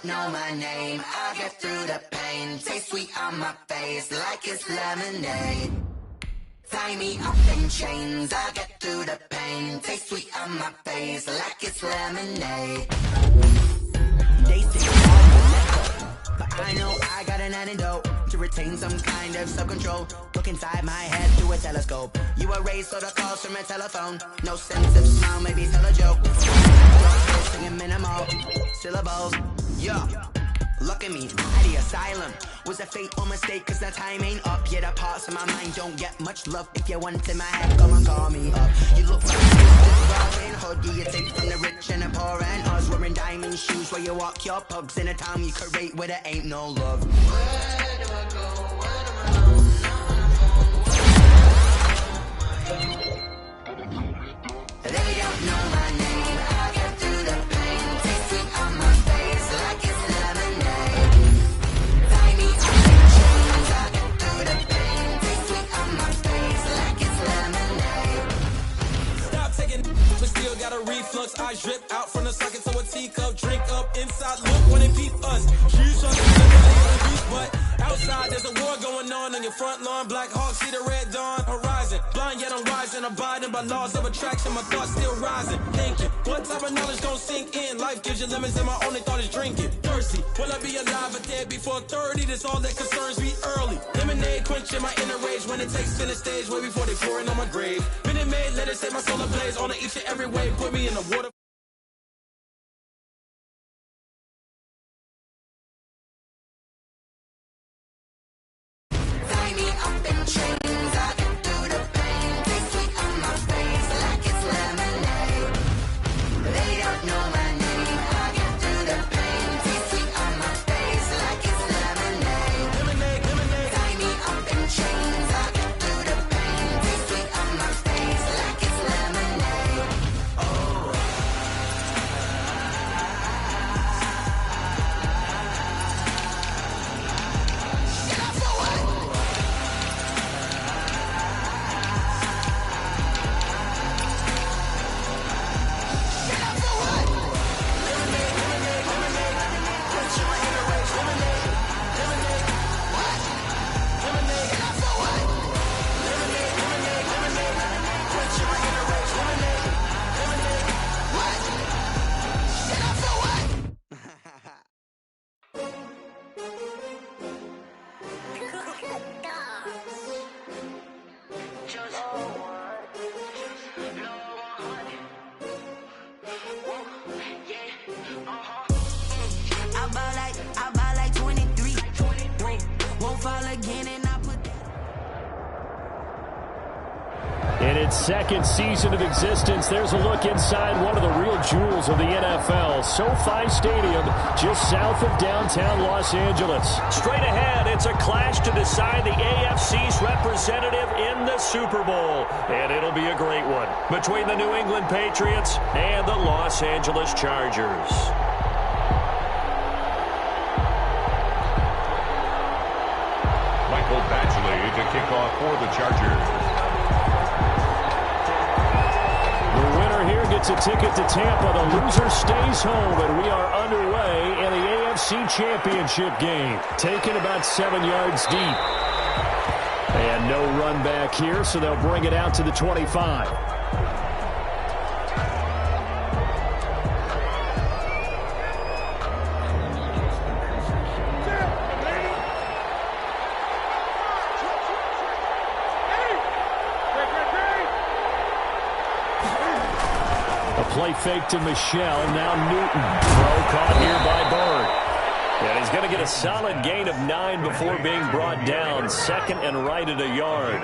don't know my name, I'll get through the pain. Taste sweet on my face like it's lemonade. Tie me up in chains, I'll get through the pain. Taste sweet on my face like it's lemonade. They say hard to let go, but I know I got an antidote to retain some kind of self-control. Look inside my head through a telescope. You erase all the calls from a telephone. No sense of smile, maybe tell a joke. Singing minimal syllables. Yeah. Look at me, at the asylum. Was a fate or mistake, cause the time ain't up. Yeah, the parts of my mind don't get much love. If you want in my head, come and call me up. You look like Robin Hood. Yeah, you take from the rich and the poor and us. Wearing diamond shoes where you walk your pugs. In a town you create where there ain't no love. Where do I go? Where am I alone? They don't know my name. I get through the pain. Taste sweet on my face like it's lemonade. Tie me up in chains. I get through the pain. Taste sweet on my face like it's lemonade. Stop taking, but still got a reflux. Eyes drip out from the socket to a teacup. Drink up inside, look when they peep us. She's trying to get the beast, but outside there's a war going on your front lawn. Black Hawk see the red dawn horizon. Blind yet I'm rising, abiding by laws of attraction. My thoughts still rising, thinking what type of knowledge gon' sink in? Life gives you lemons and my only thought is drinking. Thirsty, will I be alive or dead before 30? That's all that concerns me early. Lemonade quenching my inner rage when it takes center stage way before they pour it on my grave. Minute Maid, let it set my soul ablaze on each and every wave. Put me in the water. Tie me up in chains. I get through the pain. Taste sweet on my face like it's lemonade. They don't know my name. I get through the pain. Taste sweet on my face like it's lemonade. Lemonade, lemonade. Tie me up in chains. I get through the pain. Taste sweet on my face like it's lemonade. Oh. Get up for what? Get up for what? Lemonade, lemonade, lemonade. Quenching my inner rage. Lemonade, lemonade. What? Lemonade, Get up for what? lemonade, lemonade, lemonade. Quenching my inner rage. Lemonade, lemonade. What? Get up for what? I buy like 23. Won't fall again and I put In its second season of existence, there's a look inside one of the real jewels of the NFL. SoFi Stadium, just south of downtown Los Angeles. Straight ahead, it's a clash to decide the AFC's representative in the Super Bowl. And it'll be a great one between the New England Patriots and the Los Angeles Chargers. Michael Badgley to kick off for the Chargers. The winner here gets a ticket to Tampa. The loser stays home, and we are underway in the AFC Championship game. Taken about 7 yards deep. And no run back here, so they'll bring it out to the 25. Play fake to Michelle. Now Newton. Throw caught here by Bird. And he's going to get a solid gain of 9 before being brought down. Second and right at a yard.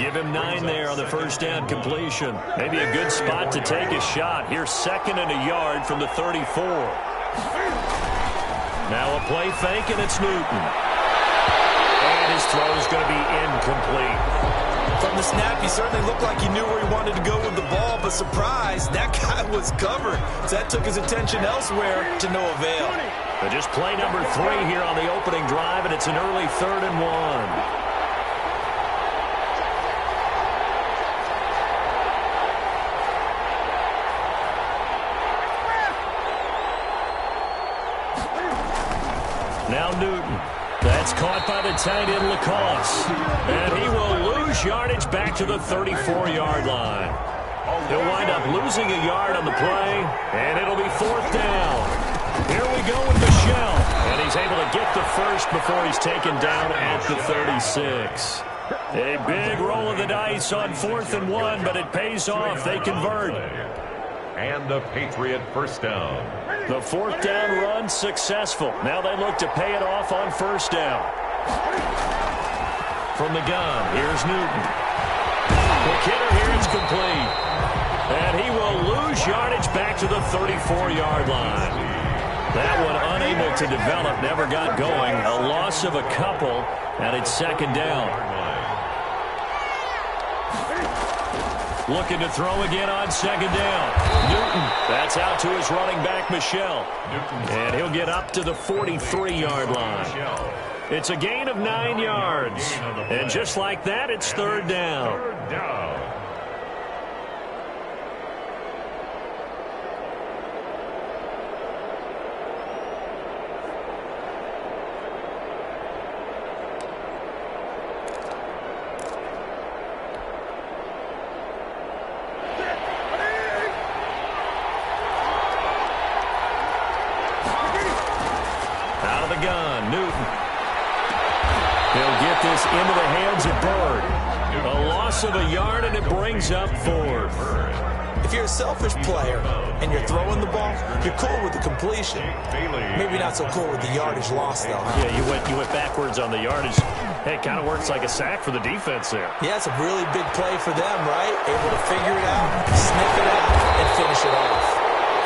Give him 9 there on the first down completion. Maybe a good spot to take a shot. Here's second and a yard from the 34. Now a play fake, and it's Newton. And his throw is going to be incomplete. From the snap, he certainly looked like he knew where he wanted to go with the ball, but surprise, that guy was covered. So that took his attention elsewhere to no avail. But just play number 3 here on the opening drive, and it's an early 3rd and 1. Now Newton. That's caught by the tight end, Lacoste. And he will lose yardage back to the 34-yard line. He'll wind up losing a yard on the play, and it'll be 4th down. Here we go with Michel. And he's able to get the first before he's taken down at the 36. A big roll of the dice on 4th and 1, but it pays off. They convert. And the Patriot first down. The 4th down run successful. Now they look to pay it off on 1st down. From the gun, here's Newton. The kidder here is complete. And he will lose yardage back to the 34-yard line. That one unable to develop, never got going. A loss of a couple, and it's 2nd down. Looking to throw again on 2nd down. Newton, that's out to his running back, Michel. And he'll get up to the 43-yard line. It's a gain of 9 yards. And just like that, it's 3rd down. This into the hands of Bird. A loss of a yard, and it brings up 4th. If you're a selfish player and you're throwing the ball, you're cool with the completion. Maybe not so cool with the yardage loss, though. Yeah, you went backwards on the yardage. Hey, it kind of works like a sack for the defense there. Yeah, it's a really big play for them, right? Able to figure it out, sniff it out, and finish it off.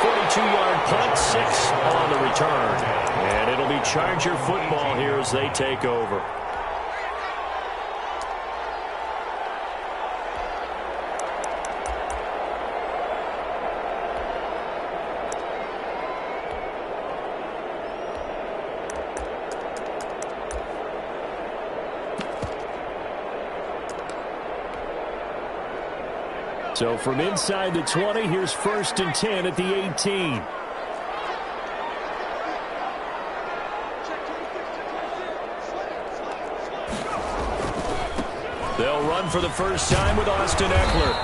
42-yard punt, 6 on the return. And it'll be Charger football here as they take over. So from inside the 20, here's 1st and 10 at the 18. They'll run for the first time with Austin Eckler.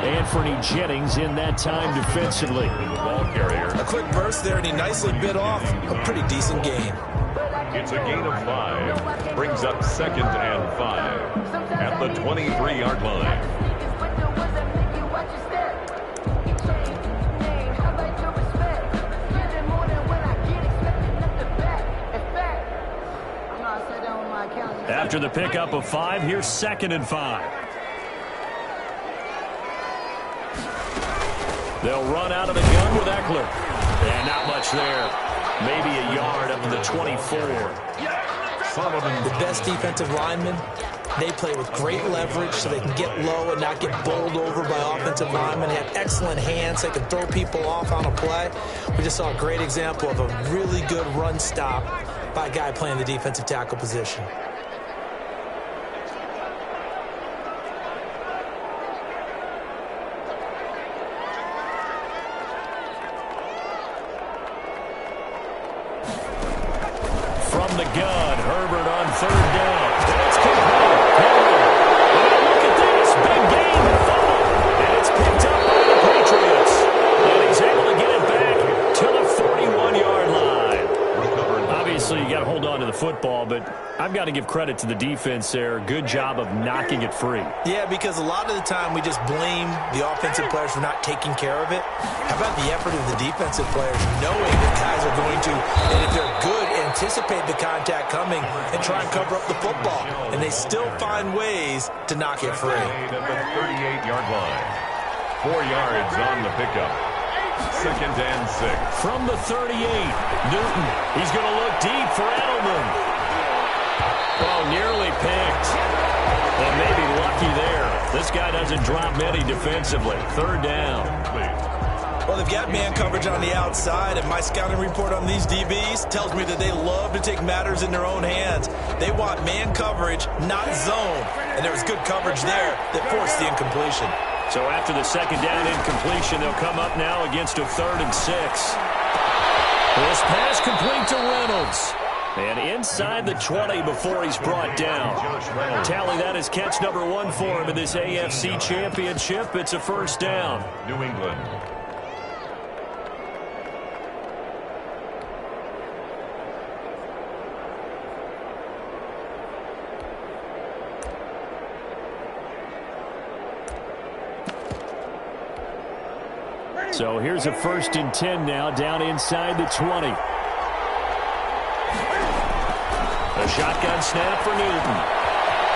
Anthony Jennings in that time defensively. Ball carrier. A quick burst there, and he nicely bit off a pretty decent gain. It's a gain of 5. Brings up 2nd and 5 at the 23-yard line. After the pickup of 5, here's 2nd and 5. They'll run out of the gun with Eckler. And not much there. Maybe a yard up to the 24. The best defensive linemen, they play with great leverage so they can get low and not get bowled over by offensive linemen. They have excellent hands. They can throw people off on a play. We just saw a great example of a really good run stop by a guy playing the defensive tackle position. From the gun, Herbert on 3rd down. It's complete. And look at this. Big gain. And it's picked up by the Patriots. And he's able to get it back to the 41-yard line. Obviously, you got to hold on to the football, but I've got to give credit to the defense there. Good job of knocking it free. Yeah, because a lot of the time we just blame the offensive players for not taking care of it. How about the effort of the defensive players knowing that guys are going to, and if they're good, anticipate the contact coming and try and cover up the football. And they still find ways to knock it free. At the 38-yard line. 4 yards on the pickup. 2nd and 6. From the 38, Newton. He's going to look deep for Edelman. Oh, nearly picked. And maybe lucky there. This guy doesn't drop many defensively. 3rd down. Well, they've got man coverage on the outside, and my scouting report on these DBs tells me that they love to take matters in their own hands. They want man coverage, not zone. And there was good coverage there that forced the incompletion. So after the 2nd down incompletion, they'll come up now against a 3rd and 6. This pass complete to Reynolds. And inside the 20 before he's brought down. Tally that as catch number 1 for him in this AFC Championship. It's a first down. New England. So here's a 1st and 10 now, down inside the 20. A shotgun snap for Newton.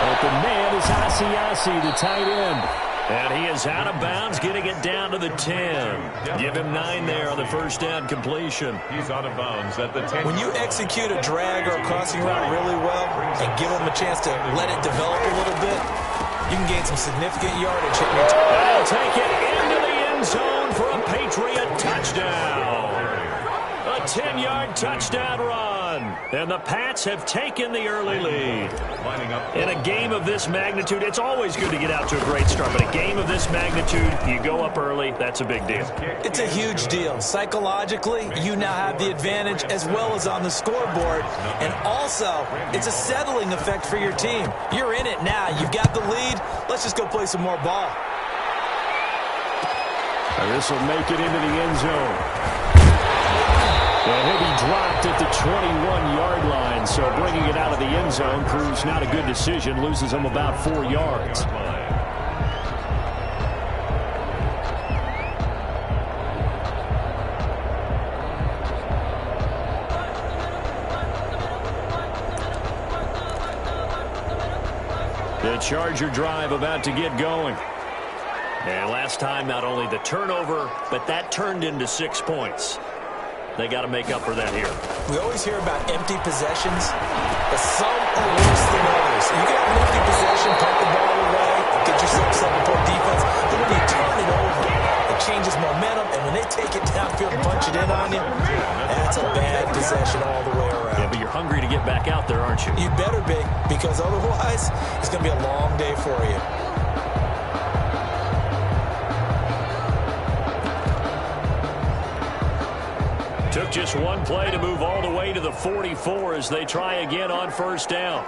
Open man is Asiasi, the tight end. And he is out of bounds, getting it down to the 10. Give him 9 there on the first down completion. He's out of bounds at the 10. When you execute a drag or a crossing route really well and give him a chance to let it develop a little bit, you can gain some significant yardage hitting your They'll take it into the end zone for a Patriot touchdown. A 10-yard touchdown run. And the Pats have taken the early lead. In a game of this magnitude, it's always good to get out to a great start. But a game of this magnitude, you go up early, that's a big deal. It's a huge deal. Psychologically, you now have the advantage as well as on the scoreboard. And also, it's a settling effect for your team. You're in it now. You've got the lead. Let's just go play some more ball. And this will make it into the end zone. And he'll be dropped at the 21-yard line, so bringing it out of the end zone proves not a good decision, loses him about 4 yards. The Charger drive about to get going. And last time, not only the turnover, but that turned into 6 points. They got to make up for that here. We always hear about empty possessions, but some are worse than others. You can have an empty possession, pump the ball away, get yourself some support defense, but when you turn it over, it changes momentum, and when they take it downfield and punch it in on you, that's a bad possession all the way around. Yeah, but you're hungry to get back out there, aren't you? You better be, because otherwise, it's going to be a long day for you. Took just one play to move all the way to the 44 as they try again on first down.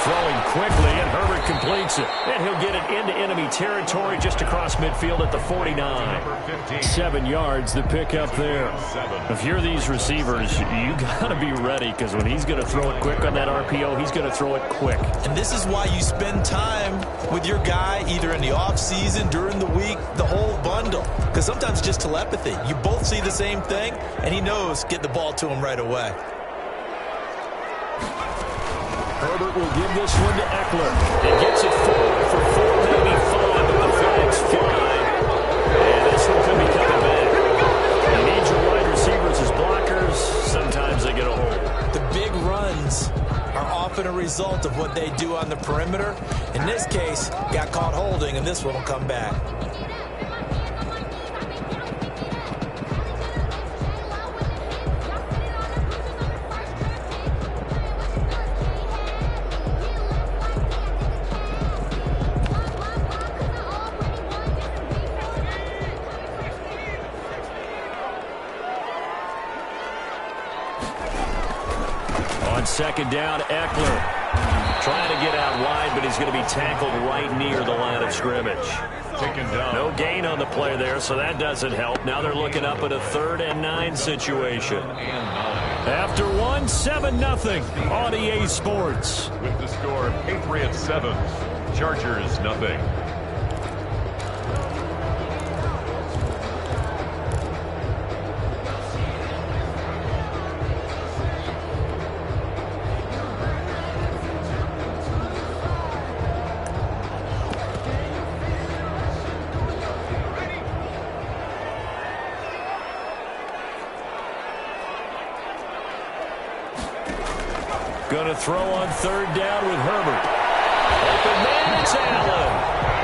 Throwing quickly, and Herbert completes it. And he'll get it into enemy territory just across midfield at the 49. 7 yards, the pickup there. If you're these receivers, you got to be ready, because when he's going to throw it quick on that RPO, he's going to throw it quick. And this is why you spend time with your guy, either in the offseason, during the week, the whole bundle. Because sometimes it's just telepathy. You both see the same thing, and he knows get the ball to him right away. Herbert will give this one to Eckler. It gets it forward for 4, maybe 5, but the flags fly. And this one could be coming back. You need your wide receivers as blockers. Sometimes they get a hold. The big runs are often a result of what they do on the perimeter. In this case, got caught holding, and this one will come back. Second down, Eckler. Trying to get out wide, but he's going to be tackled right near the line of scrimmage. Taken down. No gain on the play there, so that doesn't help. Now they're looking up at a 3rd and 9 situation. After 1, 7-0 on EA Sports. With the score, Patriots 7, Chargers nothing. Going to throw on 3rd down with Herbert. Open man, it's Allen.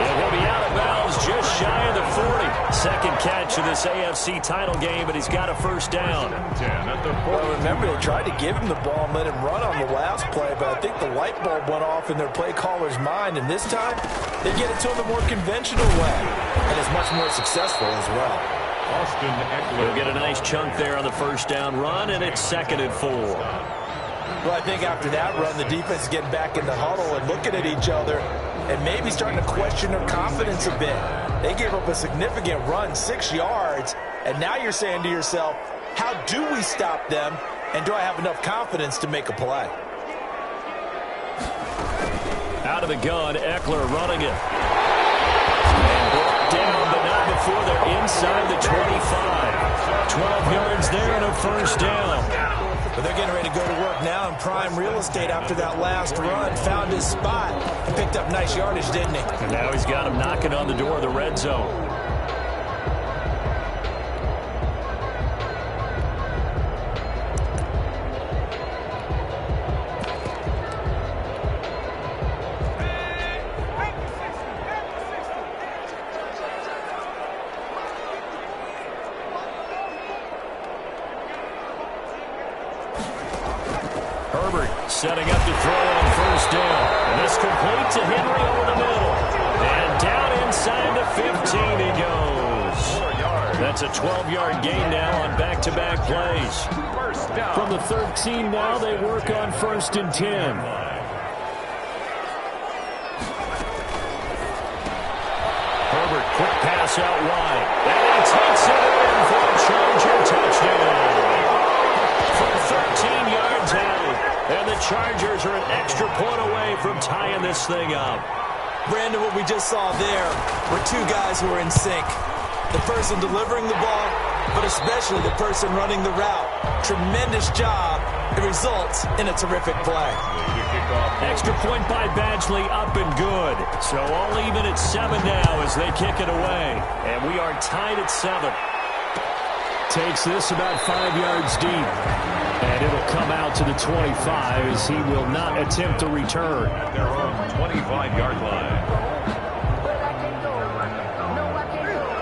And he'll be out of bounds just shy of the 40. Second catch of this AFC title game, but he's got a first down. Well, remember, they tried to give him the ball and let him run on the last play, but I think the light bulb went off in their play caller's mind, and this time they get it to him a more conventional way, and it's much more successful as well. He'll get a nice chunk there on the first down run, and it's 2nd and 4. Well, I think after that run, the defense is getting back in the huddle and looking at each other and maybe starting to question their confidence a bit. They gave up a significant run, 6 yards, and now you're saying to yourself, how do we stop them, and do I have enough confidence to make a play? Out of the gun, Eckler running it. And brought down, but not before they're inside the 25. 12 yards there and a first down. But they're getting ready to go to work now in prime real estate after that last run. Found his spot and picked up nice yardage, didn't he? And now he's got him knocking on the door of the red zone. Setting up to throw on first down. And this complete to Henry over the middle. And down inside the 15 he goes. That's a 12-yard gain now on back-to-back plays. From the 13 now, they work on 1st and 10. Herbert, quick pass out wide. And he takes it in for a Charger touchdown. From 13 yards out. And the Chargers are an extra point away from tying this thing up. Brandon, what we just saw there were two guys who were in sync. The person delivering the ball, but especially the person running the route. Tremendous job. It results in a terrific play. Extra point by Badgley, up and good. So all even at 7 now as they kick it away. And we are tied at 7. Takes this about 5 yards deep. And it'll come out to the 25 as he will not attempt to return. At their own 25-yard line.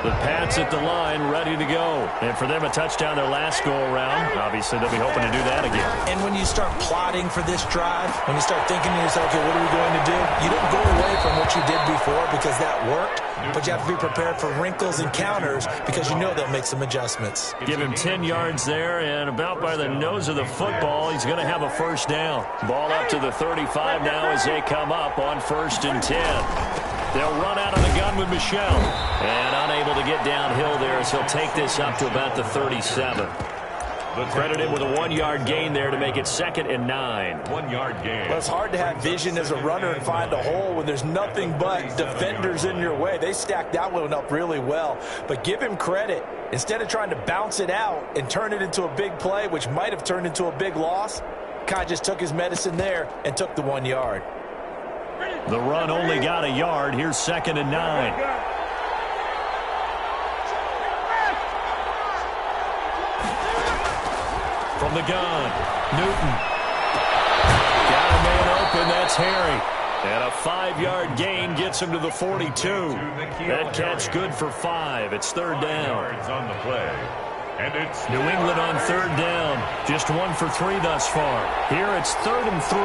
The Pats at the line, ready to go. And for them, a touchdown their last go-around. Obviously, they'll be hoping to do that again. And when you start plotting for this drive, when you start thinking to yourself, okay, what are we going to do? You don't go away from what you did before because that worked. But you have to be prepared for wrinkles and counters because you know they'll make some adjustments. Give him 10 yards there, and about by the nose of the football, he's going to have a first down. Ball up to the 35 now as they come up on 1st and 10. They'll run out of the gun with Michel. And unable to get downhill there as he'll take this up to about the 37. Credited with a 1-yard gain there to make it 2nd and 9. 1-yard gain. Well, it's hard to have vision as a runner and find a hole when there's nothing but defenders in your way. They stacked that one up really well. But give him credit. Instead of trying to bounce it out and turn it into a big play, which might have turned into a big loss, Kai just took his medicine there and took the 1 yard. The run only got a yard. Here's 2nd and 9. From the gun, Newton. Got a man open, that's Harry. And a 5-yard gain gets him to the 42. That catch good for 5. It's 3rd down. On the play. And it's New England on 3rd down. Just 1 for 3 thus far. Here it's 3rd and 3.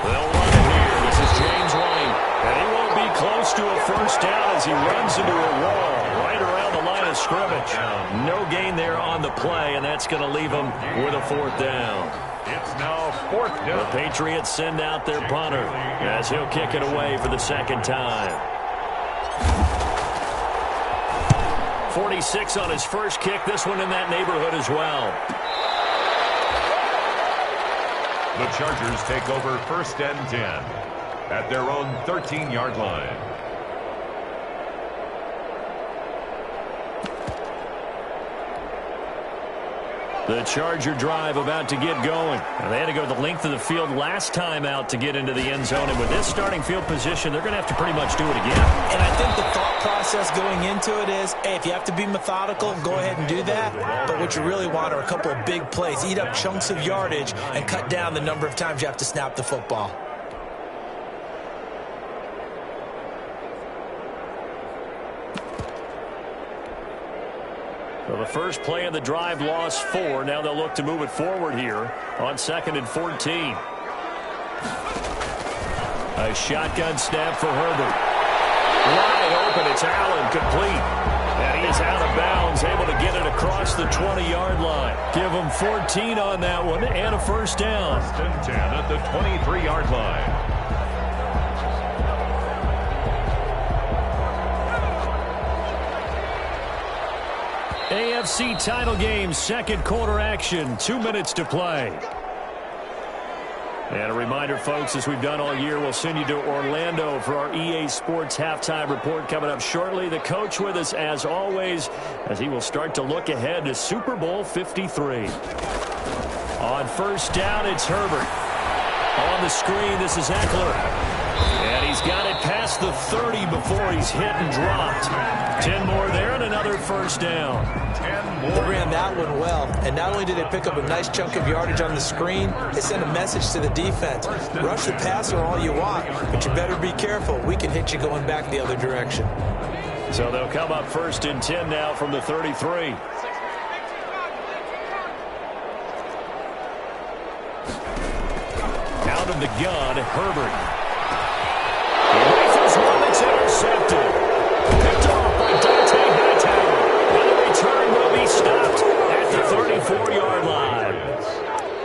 They'll run it here. This is James White. And he won't be close to a first down as he runs into a wall right around the line of scrimmage. No gain there on the play, and that's going to leave him with a 4th down. It's now 4th down. The Patriots send out their punter as he'll kick it away for the 2nd time. 46 on his first kick. This one in that neighborhood as well. The Chargers take over 1st and 10 at their own 13-yard line. The Charger drive about to get going. And they had to go the length of the field last time out to get into the end zone. And with this starting field position, they're going to have to pretty much do it again. And I think the thought process going into it is, hey, if you have to be methodical, go ahead and do that. But what you really want are a couple of big plays. Eat up chunks of yardage and cut down the number of times you have to snap the football. Well, the first play of the drive lost 4. Now they'll look to move it forward here on 2nd and 14. A shotgun snap for Herbert. Wide open, it's Allen, complete. And he is out of bounds, able to get it across the 20-yard line. Give him 14 on that one and a first down. First and 10 at the 23-yard line. AFC title game, second quarter action, 2 minutes to play. And a reminder, folks, as we've done all year, we'll send you to Orlando for our EA Sports halftime report coming up shortly. The coach with us, as always, as he will start to look ahead to Super Bowl 53. On first down, it's Herbert. On the screen, this is Eckler. And he's got it past the 30 before he's hit and dropped. 10 more there and another first down. 10 more. They ran that one well, and not only did they pick up a nice chunk of yardage on the screen, they sent a message to the defense. Rush the passer all you want, but you better be careful. We can hit you going back the other direction. So they'll come up first and 10 now from the 33. Out of the gun, Herbert. It's intercepted. Picked off by Dante Hightower. And the return will be stopped at the 34-yard line.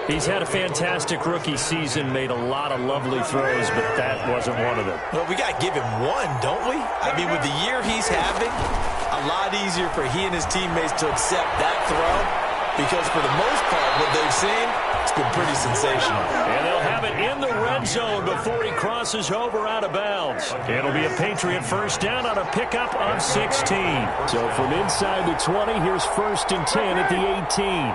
He's had a fantastic rookie season, made a lot of lovely throws, but that wasn't one of them. Well, we got to give him one, don't we? I mean, with the year he's having, a lot easier for he and his teammates to accept that throw, because for the most part, what they've seen, it's been pretty sensational. And they'll have it in the red zone before he crosses over out of bounds. It'll be a Patriot first down on a pickup of 16. So from inside the 20, here's first and 10 at the 18.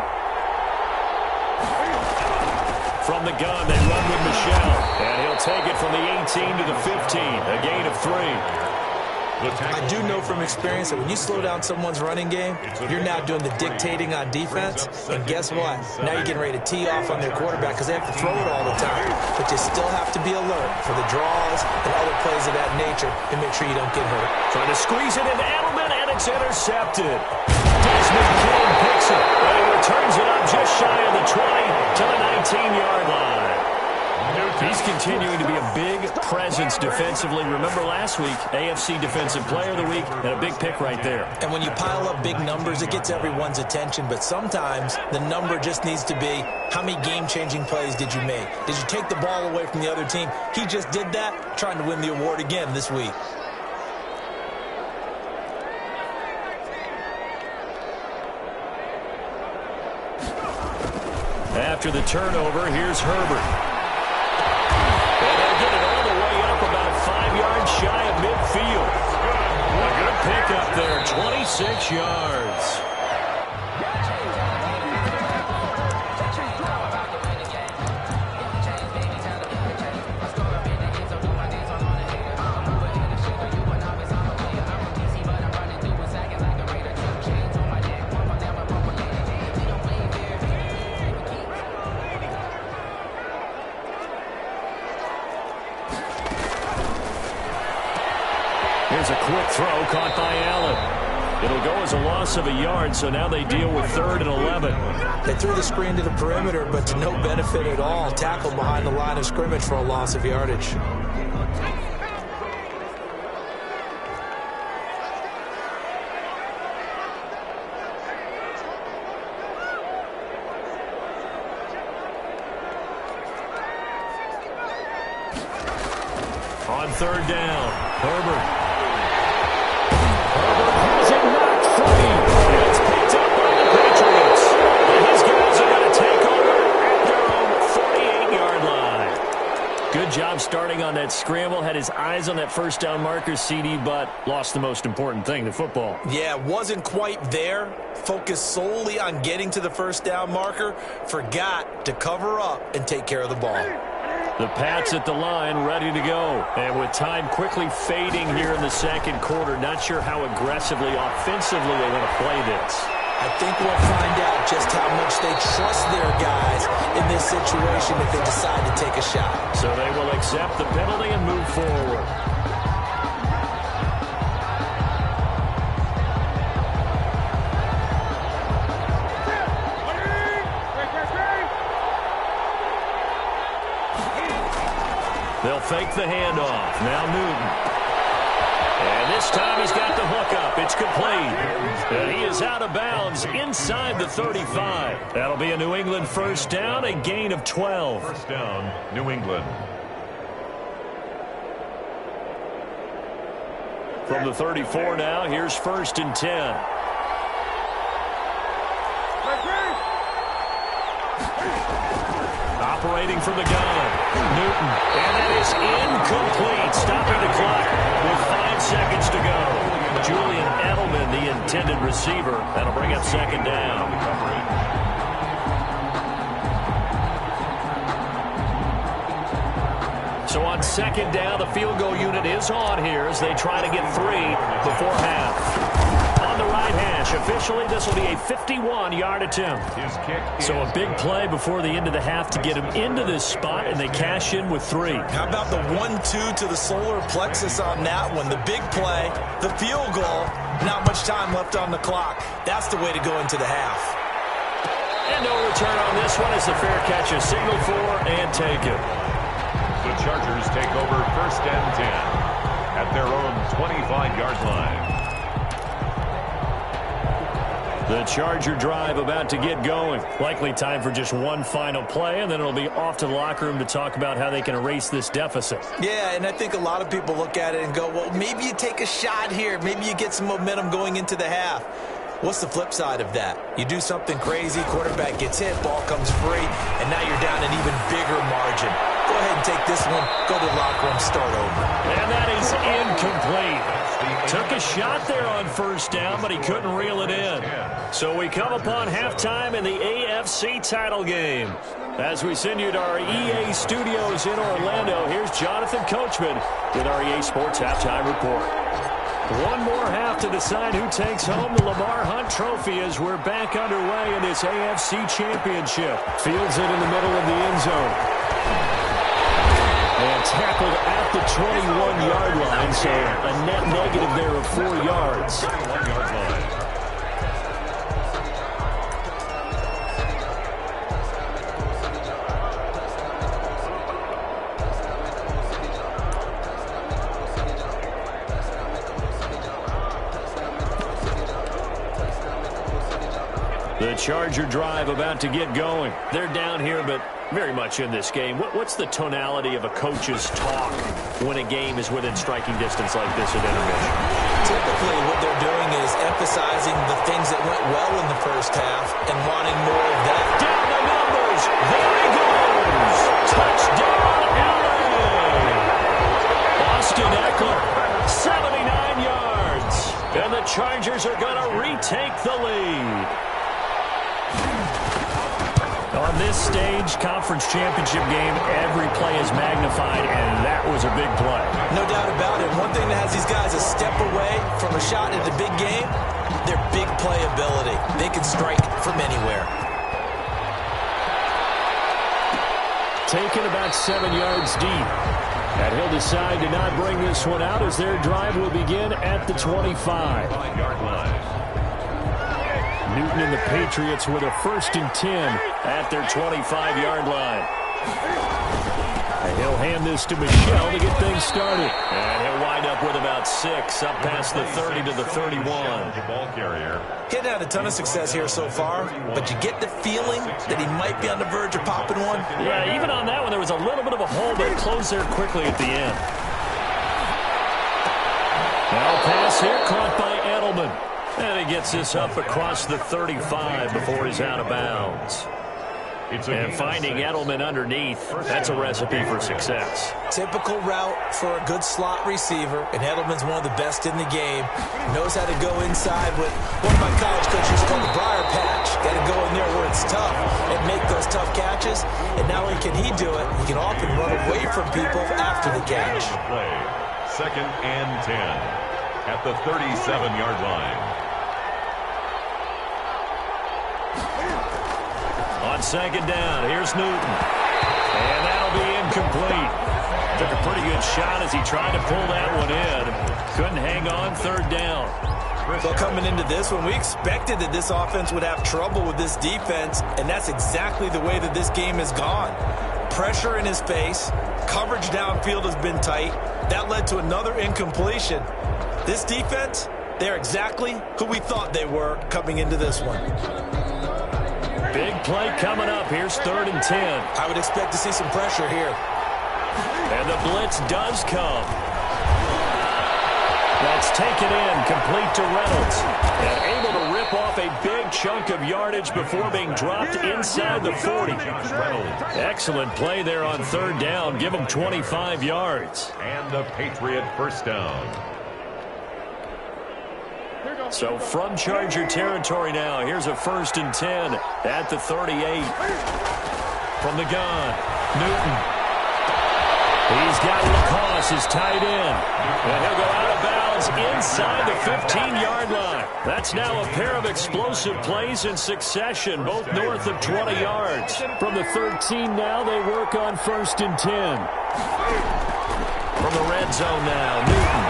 From the gun, they run with Michelle. And he'll take it from the 18 to the 15, a gain of 3. I do know from experience that when you slow down someone's running game, you're now doing the dictating on defense. And guess what? Now you're getting ready to tee off on their quarterback because they have to throw it all the time. But you still have to be alert for the draws and other plays of that nature and make sure you don't get hurt. Trying to squeeze it into Edelman, and it's intercepted. Desmond King picks it, and he returns it up just shy of the 20 to the 19-yard line. He's continuing to be a big presence defensively. Remember last week, AFC Defensive Player of the Week, and a big pick right there. And when you pile up big numbers, it gets everyone's attention. But sometimes the number just needs to be, how many game-changing plays did you make? Did you take the ball away from the other team? He just did that, trying to win the award again this week. After the turnover, here's Herbert. And they'll get it all the way up about 5 yards shy of midfield. A good pickup there, 26 yards. Here's a quick throw caught by Allen. It'll go as a loss of a yard, so now they deal with 3rd and 11. They threw the screen to the perimeter, but to no benefit at all. Tackled behind the line of scrimmage for a loss of yardage. On 3rd down, Herbert. Has it knocked free. It's picked up by the Patriots. And his guys are going to take over at their own 48-yard line. Good job starting on that scramble. Had his eyes on that first down marker, CD, but lost the most important thing, the football. Yeah, wasn't quite there. Focused solely on getting to the first down marker. Forgot to cover up and take care of the ball. The Pats at the line, ready to go. And with time quickly fading here in the second quarter, not sure how aggressively, offensively they want to play this. I think we'll find out just how much they trust their guys in this situation if they decide to take a shot. So they will accept the penalty and move forward. They'll fake the handoff. Now Newton. And this time he's got the hook up. It's complete. And he is out of bounds inside the 35. That'll be a New England first down, a gain of 12. First down, New England. From the 34 now, here's 1st and 10. Operating from the gun, Newton, and that is incomplete, stopping the clock with 5 seconds to go. Julian Edelman, the intended receiver. That'll bring up 2nd down. So on 2nd down, the field goal unit is on here as they try to get 3 before half. On the right hash, officially this will be a 51-yard attempt. So a big play before the end of the half to get him into this spot, and they cash in with 3. How about the 1-2 to the solar plexus on that one? The big play, the field goal, not much time left on the clock. That's the way to go into the half. And no return on this one as the fair catch is signaled for and taken. The Chargers take over 1st and 10 at their own 25-yard line. The Charger drive about to get going. Likely time for just one final play, and then it'll be off to the locker room to talk about how they can erase this deficit. Yeah, and I think a lot of people look at it and go, well, maybe you take a shot here. Maybe you get some momentum going into the half. What's the flip side of that? You do something crazy, quarterback gets hit, ball comes free, and now you're down an even bigger margin. Go ahead and take this one, go to the locker room, start over. And that is incomplete. Took a shot there on 1st down, but he couldn't reel it in. So we come upon halftime in the AFC title game. As we send you to our EA studios in Orlando, here's Jonathan Coachman with our EA Sports Halftime Report. One more half to decide who takes home the Lamar Hunt Trophy as we're back underway in this AFC Championship. Fields it in the middle of the end zone. And tackled at the 21-yard line, so a net negative there of 4 yards. 21-yard line. The Charger drive about to get going. They're down here, but very much in this game. What's the tonality of a coach's talk when a game is within striking distance like this at intermission? Typically, what they're doing is emphasizing the things that went well in the first half and wanting more of that. Down the numbers. There he goes. Touchdown, LA. Austin Eckler, 79 yards. And the Chargers are going to retake the lead. On this stage, conference championship game, every play is magnified, and that was a big play. No doubt about it. One thing that has these guys a step away from a shot at the big game, their big play ability. They can strike from anywhere. Taken about 7 yards deep. And he'll decide to not bring this one out as their drive will begin at the 25-yard line. Newton and the Patriots with a 1st and 10 at their 25-yard line. And he'll hand this to Michel to get things started. And he'll wind up with about 6 up past the 30 to the 31. Ball carrier. He'd had a ton of success here so far, but you get the feeling that he might be on the verge of popping one. Yeah, even on that one, there was a little bit of a hole, but it closed there quickly at the end. Now pass here, caught by Edelman. And he gets this up across the 35 before he's out of bounds. And finding Edelman underneath, that's a recipe for success. Typical route for a good slot receiver, and Edelman's one of the best in the game. Knows how to go inside with one of my college coaches called the briar patch. Got to go in there where it's tough and make those tough catches. And not only can he do it, he can often run away from people after the catch. 2nd and 10 at the 37-yard line. On 2nd down, here's Newton. And that'll be incomplete. Took a pretty good shot as he tried to pull that one in. Couldn't hang on 3rd down. So coming into this one, we expected that this offense would have trouble with this defense, and that's exactly the way that this game has gone. Pressure in his face, coverage downfield has been tight. That led to another incompletion. This defense, they're exactly who we thought they were coming into this one. Big play coming up. Here's 3rd and 10. I would expect to see some pressure here. And the blitz does come. That's taken in, complete to Reynolds. And able to rip off a big chunk of yardage before being dropped inside the 40. Excellent play there on 3rd down. Give him 25 yards. And the Patriot first down. So from Charger territory now, here's a 1st and 10 at the 38. From the gun, Newton. He's got Lacoste, his tight end. And he'll go out of bounds inside the 15-yard line. That's now a pair of explosive plays in succession, both north of 20 yards. From the 13 now, they work on 1st and 10. From the red zone now, Newton.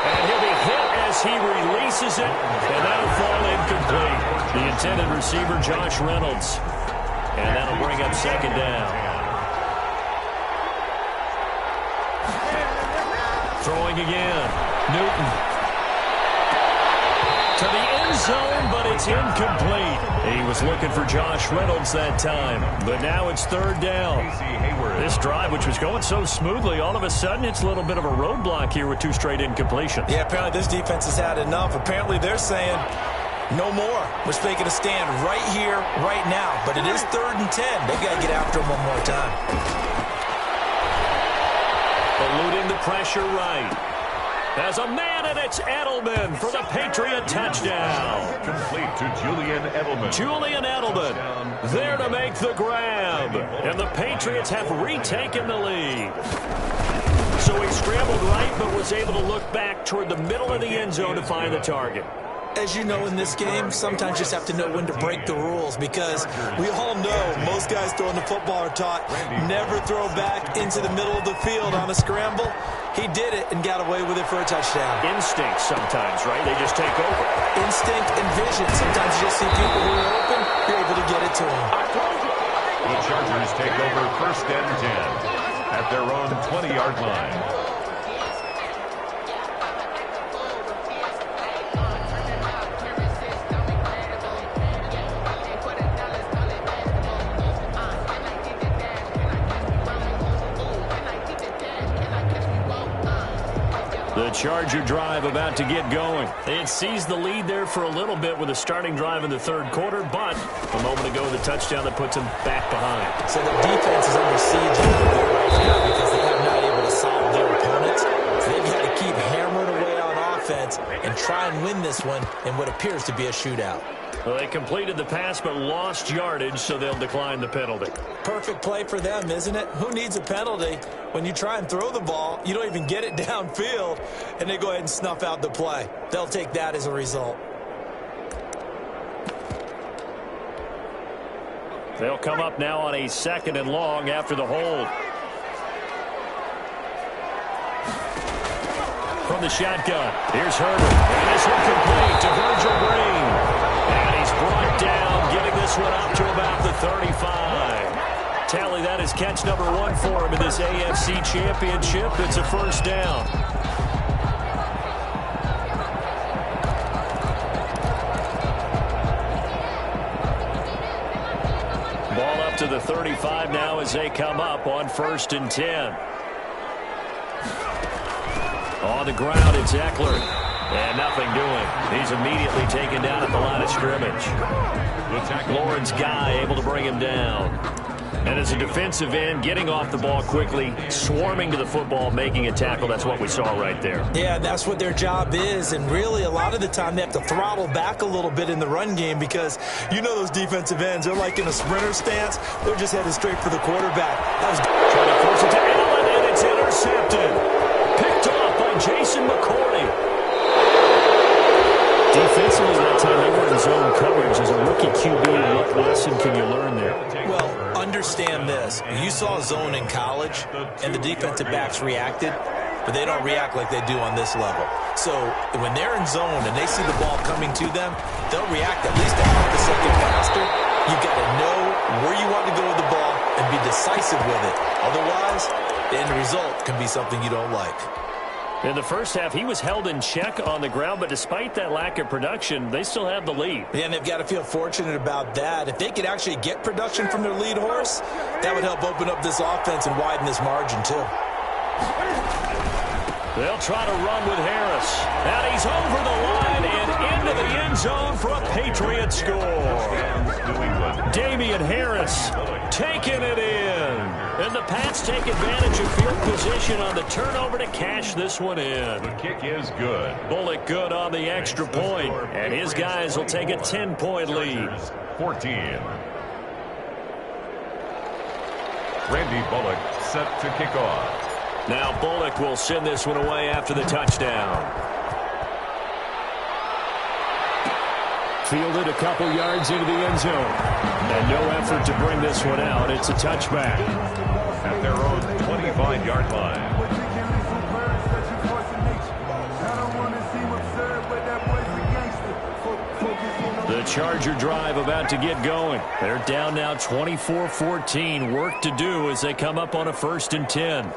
And he'll be hit as he releases it, and that'll fall incomplete. The intended receiver, Josh Reynolds. And that'll bring up 2nd down. Throwing again. Newton. To the end zone, but it's incomplete. He was looking for Josh Reynolds that time. But now it's 3rd down. This drive, which was going so smoothly, all of a sudden it's a little bit of a roadblock here with 2 straight incompletions. Yeah, apparently this defense has had enough. Apparently they're saying no more. We're making a stand right here, right now. But it is 3rd and 10. They've got to get after him one more time. Eluding the pressure right. There's a man, and it's Edelman for the Patriot touchdown. Complete to Julian Edelman. Julian Edelman there to make the grab. And the Patriots have retaken the lead. So he scrambled right, but was able to look back toward the middle of the end zone to find the target. As you know, in this game, sometimes you just have to know when to break the rules, because we all know most guys throwing the football are taught never throw back into the middle of the field on a scramble. He did it and got away with it for a touchdown. Instinct sometimes, right? They just take over. Instinct and vision. Sometimes you just see people who are open, you're able to get it to them. The Chargers take over 1st and 10 at their own 20-yard line. The Charger drive about to get going. It seized the lead there for a little bit with a starting drive in the 3rd quarter, but a moment ago, the touchdown that puts them back behind. So the defense is under siege a little bit right now because they have not able to solve their opponents. So they've got to keep hammering away on offense and try and win this one in what appears to be a shootout. Well, they completed the pass but lost yardage, so they'll decline the penalty. Perfect play for them, isn't it? Who needs a penalty? When you try and throw the ball, you don't even get it downfield, and they go ahead and snuff out the play. They'll take that as a result. They'll come up now on a 2nd and long after the hold. From the shotgun, here's Herbert. And this one complete to Virgil Green. And he's brought down, getting this one up to about the 35. Tally, that is catch number 1 for him in this AFC Championship. It's a 1st down. Ball up to the 35 now as they come up on 1st and 10. On the ground, it's Eckler. And nothing doing. He's immediately taken down at the line of scrimmage. Lawrence Guy able to bring him down. And as a defensive end, getting off the ball quickly, swarming to the football, making a tackle. That's what we saw right there. Yeah, that's what their job is. And really, a lot of the time, they have to throttle back a little bit in the run game because you know those defensive ends, they're like in a sprinter stance. They're just headed straight for the quarterback. That was trying to force it to Allen, and it's intercepted. Picked off by Jason McCourty. Defensively, that time they were in zone coverage. As a rookie QB, what lesson can you learn there? Well, understand this. You saw zone in college, and the defensive backs reacted, but they don't react like they do on this level. So when they're in zone and they see the ball coming to them, they'll react at least a half a second faster. You've got to know where you want to go with the ball and be decisive with it. Otherwise, the end result can be something you don't like. In the first half, he was held in check on the ground, but despite that lack of production, they still have the lead. Yeah, and they've got to feel fortunate about that. If they could actually get production from their lead horse, that would help open up this offense and widen this margin, too. They'll try to run with Harris. And he's over the line and into the end zone for a Patriot score. Damian Harris taking it in. And the Pats take advantage of field position on the turnover to cash this one in. The kick is good. Bullock good on the extra point. And his guys will take a 10-point lead. 14. Randy Bullock set to kick off. Now Bullock will send this one away after the touchdown. Fielded a couple yards into the end zone. And no effort to bring this one out. It's a touchback. At their own 25-yard line. The Charger drive about to get going. They're down now 24-14. Work to do as they come up on a 1st and 10.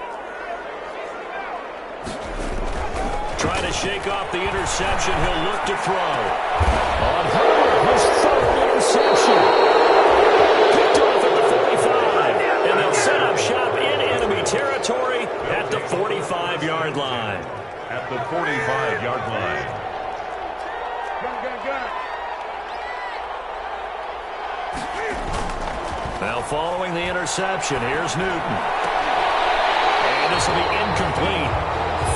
Trying to shake off the interception. He'll look to throw. On Herbert, his 3rd interception. Picked off at the 45. And they'll set up shop in enemy territory at the 45-yard line. At the 45-yard line. Now following the interception, here's Newton. And this will be incomplete.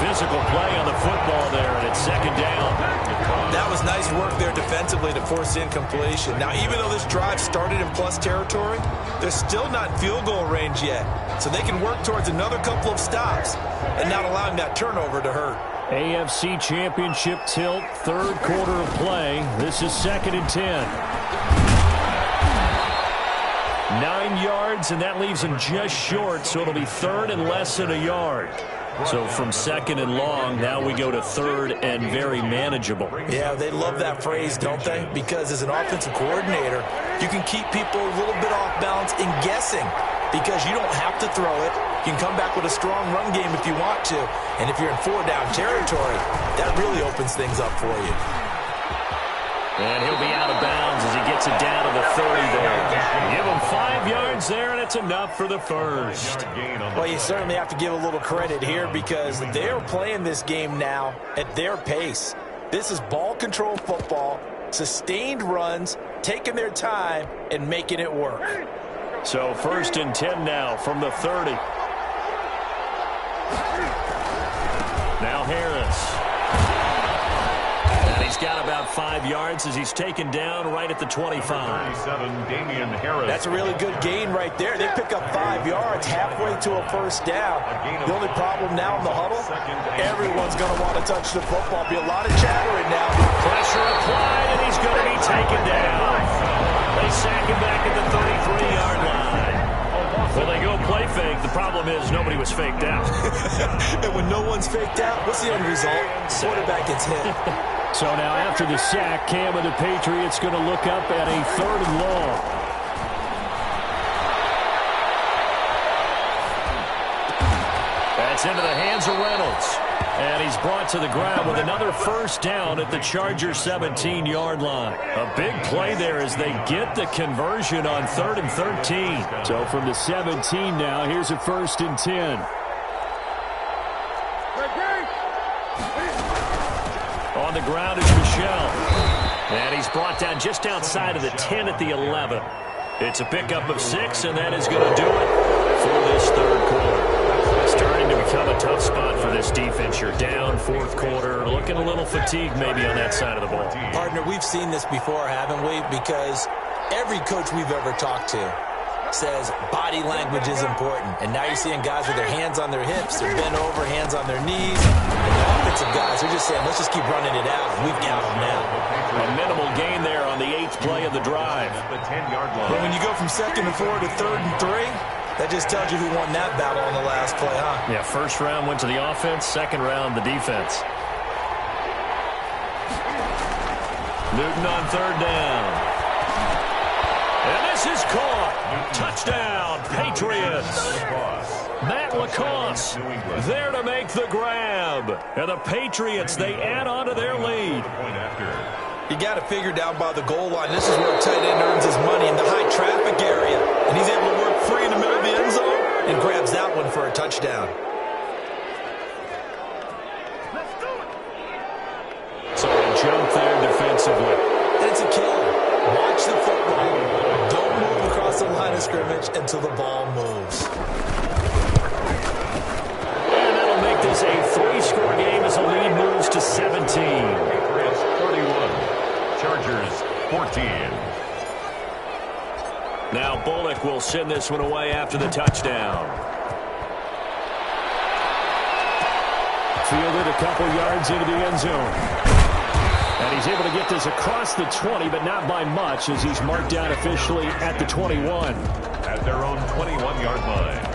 Physical play on the football there, and it's 2nd down. That was nice work there defensively to force incompletion. Now, even though this drive started in plus territory, they're still not in field goal range yet. So they can work towards another couple of stops and not allowing that turnover to hurt. AFC Championship tilt, 3rd quarter of play. This is 2nd and 10. 9 yards, and that leaves them just short, so it'll be 3rd and less than a yard. So from 2nd and long, now we go to 3rd and very manageable. Yeah, they love that phrase, don't they? Because as an offensive coordinator, you can keep people a little bit off balance and guessing because you don't have to throw it. You can come back with a strong run game if you want to. And if you're in 4-down territory, that really opens things up for you. And he'll be out of bounds as he gets it down to the 30 there. Give him 5 yards there, and it's enough for the 1st. Well, you certainly have to give a little credit here because they're playing this game now at their pace. This is ball control football, sustained runs, taking their time, and making it work. So 1st and 10 now from the 30. Now Harris. And he's got about 5 yards as he's taken down right at the 25. 37, Damian Harris. That's a really good gain right there. They pick up 5 yards halfway to a 1st down. The only problem now in the huddle, everyone's going to want to touch the football. Be a lot of chattering now. Pressure applied, and he's going to be taken down. They sack him back at the 33-yard line. Well, they go play fake. The problem is nobody was faked out. And when no one's faked out, what's the end result? Quarterback gets hit. So now after the sack, Cam and the Patriots going to look up at a 3rd and long. That's into the hands of Reynolds. And he's brought to the ground with another 1st down at the Chargers 17-yard line. A big play there as they get the conversion on 3rd and 13. So from the 17 now, here's a 1st and 10. On the ground is Michel. And he's brought down just outside of the 10 at the 11. It's a pickup of 6, and that is going to do it for this 3rd quarter. Starting to become a tough spot for this defense. You're down 4th quarter, looking a little fatigued maybe on that side of the ball. Partner, we've seen this before, haven't we? Because every coach we've ever talked to says body language is important. And now you're seeing guys with their hands on their hips, they're bent over, hands on their knees. And the offensive guys are just saying, let's just keep running it out. We've got them now. A minimal gain there on the 8th play of the drive. The 10-yard line. But when you go from 2nd and 4 to 3rd and 3, that just tells you who won that battle on the last play, huh? Yeah, 1st round went to the offense, 2nd round the defense. Newton on third down. And this is caught. Touchdown, Patriots. Matt LaCosse there to make the grab. And the Patriots, they add on to their lead. You got to figure down by the goal line. This is where a tight end earns his money, in the high traffic area. And he's able to work free in the middle of the end zone and grabs that one for a touchdown. So a jump there defensively. And it's a killer. Watch the football. Don't move across the line of scrimmage until the ball moves. And that'll make this a 3-score game as the lead moves to 17. Patriots 31. Chargers 14. Now Bullock will send this one away after the touchdown. Fielded a couple yards into the end zone. And he's able to get this across the 20, but not by much, as he's marked down officially at the 21. At their own 21-yard line.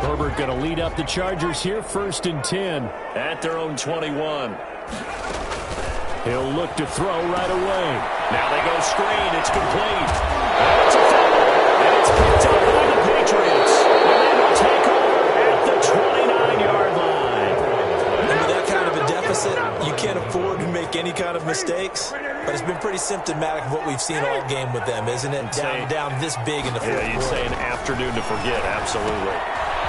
Herbert going to lead up the Chargers here, 1st and 10 at their own 21. He'll look to throw right away. Now they go screen. It's complete. And it's a foul. And it's picked up by the Patriots. And they will take over at the 29-yard line. With that kind of a deficit, you can't afford to make any kind of mistakes. But it's been pretty symptomatic of what we've seen all game with them, isn't it? Down this big in the fourth quarter. Yeah, you'd say an afternoon to forget. Absolutely.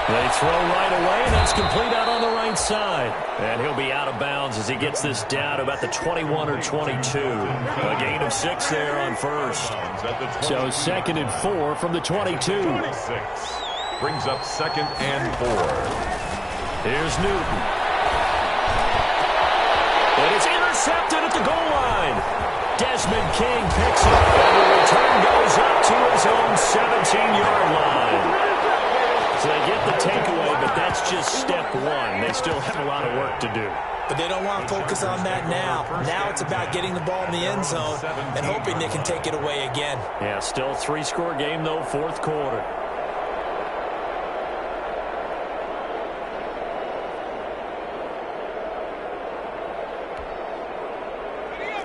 They throw right away, and that's complete out on the right side. And he'll be out of bounds as he gets this down to about the 21 or 22. A gain of 6 there on first. So 2nd and 4 from the 22. 26. Brings up 2nd and 4. Here's Newton. And it's intercepted at the goal line. Desmond King picks up, and the return goes up to his own 17-yard line. So they get the takeaway, but that's just step one. They still have a lot of work to do. But they don't want to focus on that now. Now it's about getting the ball in the end zone and hoping they can take it away again. Yeah, still 3-score game, though, 4th quarter.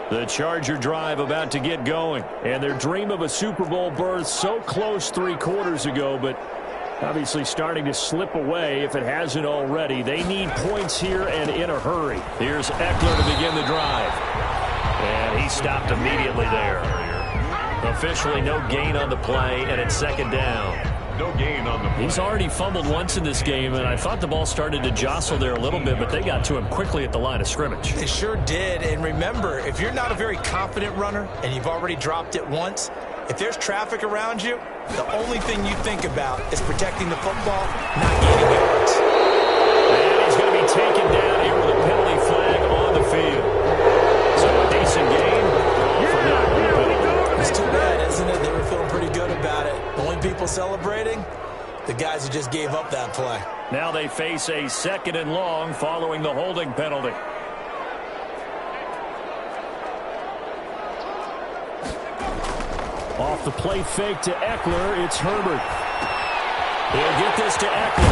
The Charger drive about to get going. And their dream of a Super Bowl berth so close 3 quarters ago, but obviously starting to slip away if it hasn't already. They need points here and in a hurry. Here's Eckler to begin the drive. And he stopped immediately there. Officially no gain on the play, and it's 2nd down. No gain on the play. He's already fumbled once in this game, and I thought the ball started to jostle there a little bit, but they got to him quickly at the line of scrimmage. They sure did. And remember, if you're not a very confident runner and you've already dropped it once, if there's traffic around you, the only thing you think about is protecting the football, not gaining yards. And he's going to be taken down here with a penalty flag on the field. So a decent game for not being penalty. It's too bad, isn't it? They were feeling pretty good about it. Only people celebrating, the guys who just gave up that play. Now they face a 2nd and long following the holding penalty. Off the play fake to Eckler, it's Herbert. He'll get this to Eckler.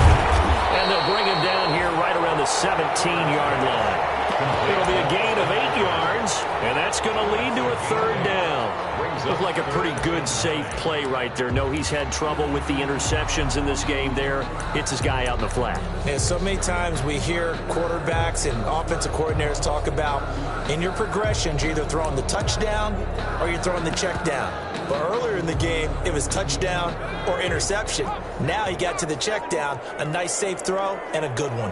And they'll bring him down here right around the 17-yard line. It'll be a gain of 8 yards, and that's going to lead to a 3rd down. Looked like a pretty good, safe play right there. No, he's had trouble with the interceptions in this game there. Hits his guy out in the flat. Yeah, so many times we hear quarterbacks and offensive coordinators talk about in your progressions, you're either throwing the touchdown or you're throwing the check down. But earlier in the game, it was touchdown or interception. Now he got to the check down, a nice safe throw, and a good one.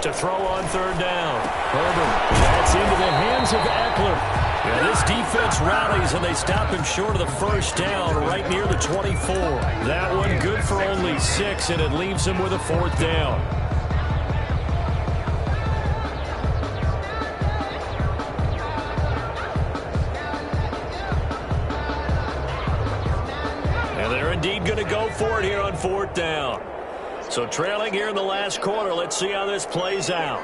To throw on 3rd down. Herbert, that's into the hands of Eckler. And this defense rallies, and they stop him short of the 1st down right near the 24. That one good for only 6, and it leaves him with a 4th down. And they're indeed going to go for it here on 4th down. So trailing here in the last quarter, let's see how this plays out.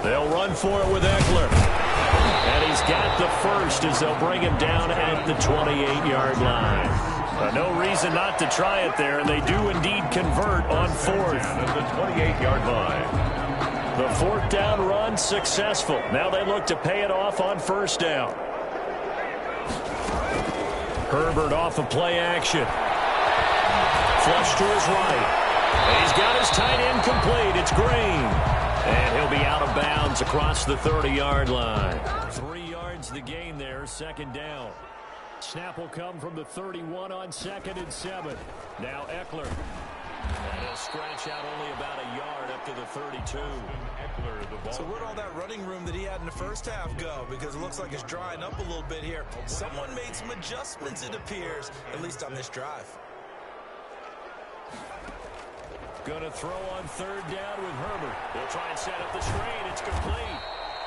They'll run for it with Eckler. And he's got the first as they'll bring him down at the 28-yard line. No reason not to try it there, and they do indeed convert on fourth. At the 28-yard line. The fourth down run successful. Now they look to pay it off on first down. Herbert off of play action. Flush to his right. And he's got his tight end complete. It's Green. And he'll be out of bounds across the 30-yard line. 3 yards the gain there, second down. Snap will come from the 31 on 2nd and 7. Now Eckler. And he'll scratch out only about a yard up to the 32. So where'd all that running room that he had in the first half go? Because it looks like it's drying up a little bit here. Someone made some adjustments, it appears, at least on this drive. Going to throw on third down with Herbert. They'll try and set up the screen. It's complete.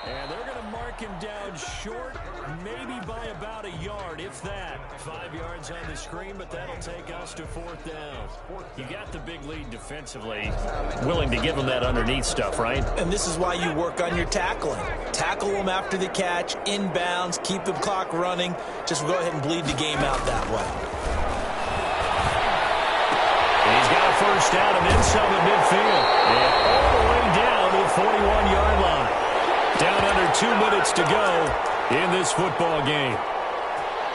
And they're going to mark him down short, maybe by about a yard, if that. 5 yards on the screen, but that'll take us to fourth down. You got the big lead defensively. Willing to give them that underneath stuff, right? And this is why you work on your tackling. Tackle them after the catch, inbounds, keep the clock running. Just go ahead and bleed the game out that way. He's got a first down and then some at midfield. And all the way down to the 41-yard line. Down under 2 minutes to go in this football game.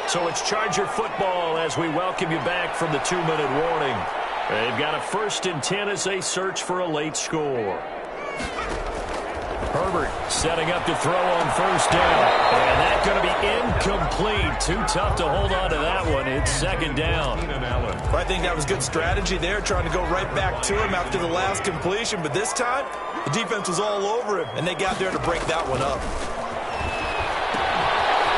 So it's Charger football as we welcome you back from the 2-minute warning. They've got a 1st and 10 as they search for a late score. Herbert setting up to throw on first down. And that's going to be incomplete. Too tough to hold on to that one. It's second down. I think that was good strategy there, trying to go right back to him after the last completion. But this time, the defense was all over him, and they got there to break that one up.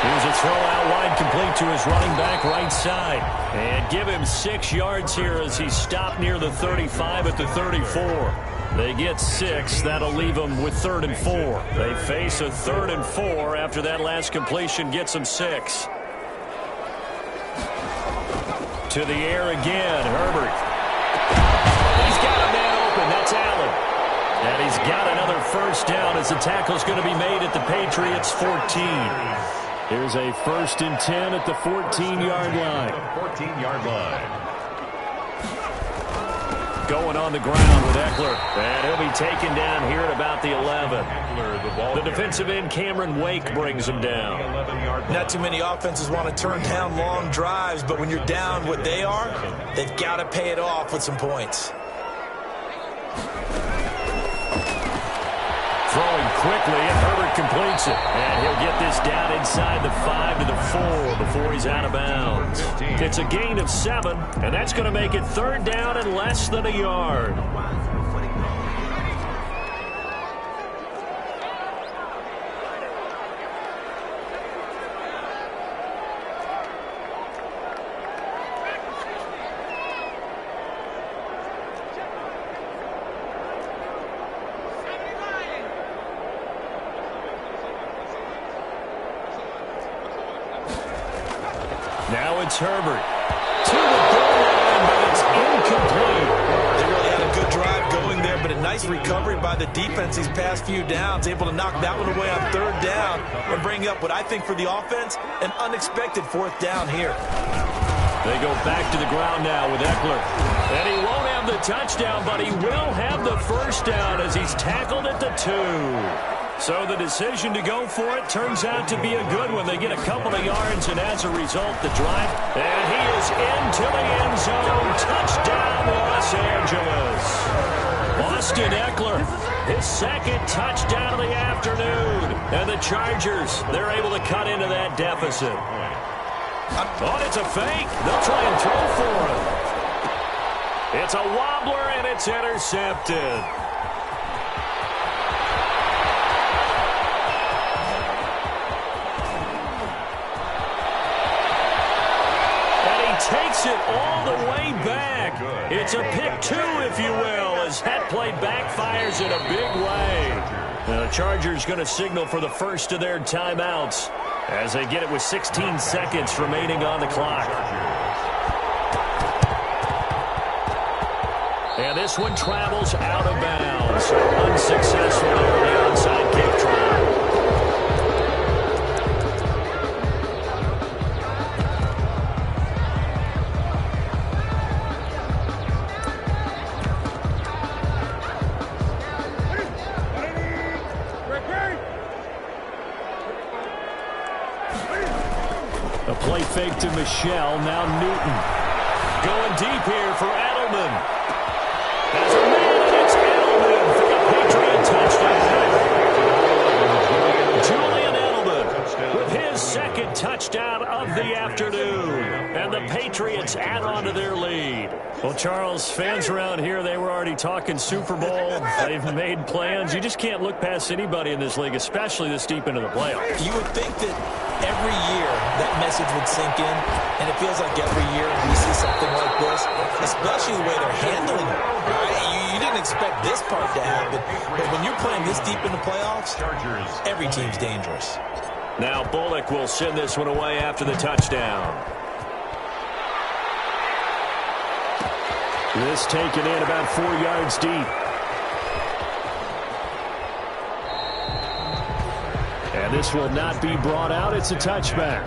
Here's a throw out wide, complete to his running back right side. And give him 6 yards here as he stopped near the 35 at the 34. They get 6. That'll leave them with 3rd and 4. They face a 3rd and 4 after that last completion gets them 6. To the air again, Herbert. He's got a man open. That's Allen. And he's got another first down as the tackle's going to be made at the Patriots' 14. Here's a 1st and 10 at the 14-yard line. 14-yard line. Going on the ground with Eckler. And he'll be taken down here at about the 11. The defensive end, Cameron Wake, brings him down. Not too many offenses want to turn down long drives, but when you're down what they are, they've got to pay it off with some points. Throwing quickly, and Herbert completes it. And he'll get this down inside the 5 to the 4 before he's out of bounds. It's a gain of 7, and that's going to make it 3rd down and less than a yard. Now it's Herbert. To the goal line, but it's incomplete. They really had a good drive going there, but a nice recovery by the defense these past few downs, able to knock that one away on 3rd down and bring up what I think for the offense, an unexpected 4th down here. They go back to the ground now with Eckler. And he won't have the touchdown, but he will have the first down as he's tackled at the 2. So the decision to go for it turns out to be a good one. They get a couple of yards, and as a result, the drive. And he is into the end zone. Touchdown, Los Angeles. Austin Eckler, his 2nd touchdown of the afternoon. And the Chargers, they're able to cut into that deficit. Oh, it's a fake. They'll try and throw for him. It's a wobbler, and it's intercepted. Takes it all the way back. It's a pick 2, if you will, as that play backfires in a big way. The Chargers going to signal for the first of their timeouts as they get it with 16 seconds remaining on the clock. And this one travels out of bounds. So unsuccessful on the onside kick A play fake to Michelle. Now Newton. Going deep here for Edelman. As a man, and it's Edelman for the Patriot touchdown. Julian Edelman with his second touchdown of the afternoon. And the Patriots add on to their lead. Well, Charles, fans around here, they were already talking Super Bowl. They've made plans. You just can't look past anybody in this league, especially this deep into the playoffs. You would think that every year that message would sink in, and it feels like every year we see something like this, especially the way they're handling it. Right? You didn't expect this part to happen, but when you're playing this deep in the playoffs, every team's dangerous. Now Bullock will send this one away after the touchdown. This taken in about 4 yards deep. And this will not be brought out. It's a touchback.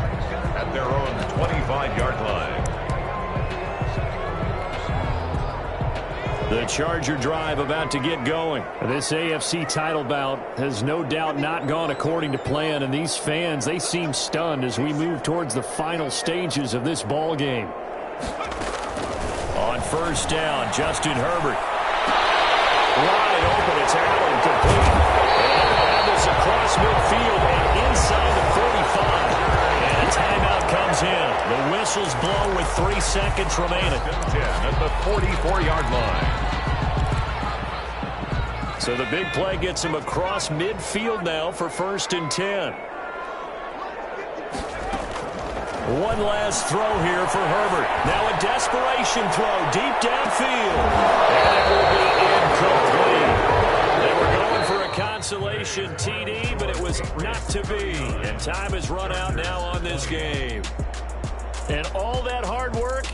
At their own 25-yard line. The Charger drive about to get going. This AFC title bout has no doubt not gone according to plan, and these fans, they seem stunned as we move towards the final stages of this ball game. On first down, Justin Herbert. Wide open, it's Allen complete. And they'll have this across midfield and inside the 45. And a timeout comes in. The whistle's blown with 3 seconds remaining. 10 at the 44-yard line. So the big play gets him across midfield now for 1st and 10. One last throw here for Herbert. Now a desperation throw deep downfield. And it will be incomplete. They were going for a consolation TD, but it was not to be. And time has run out now on this game. And all that hard work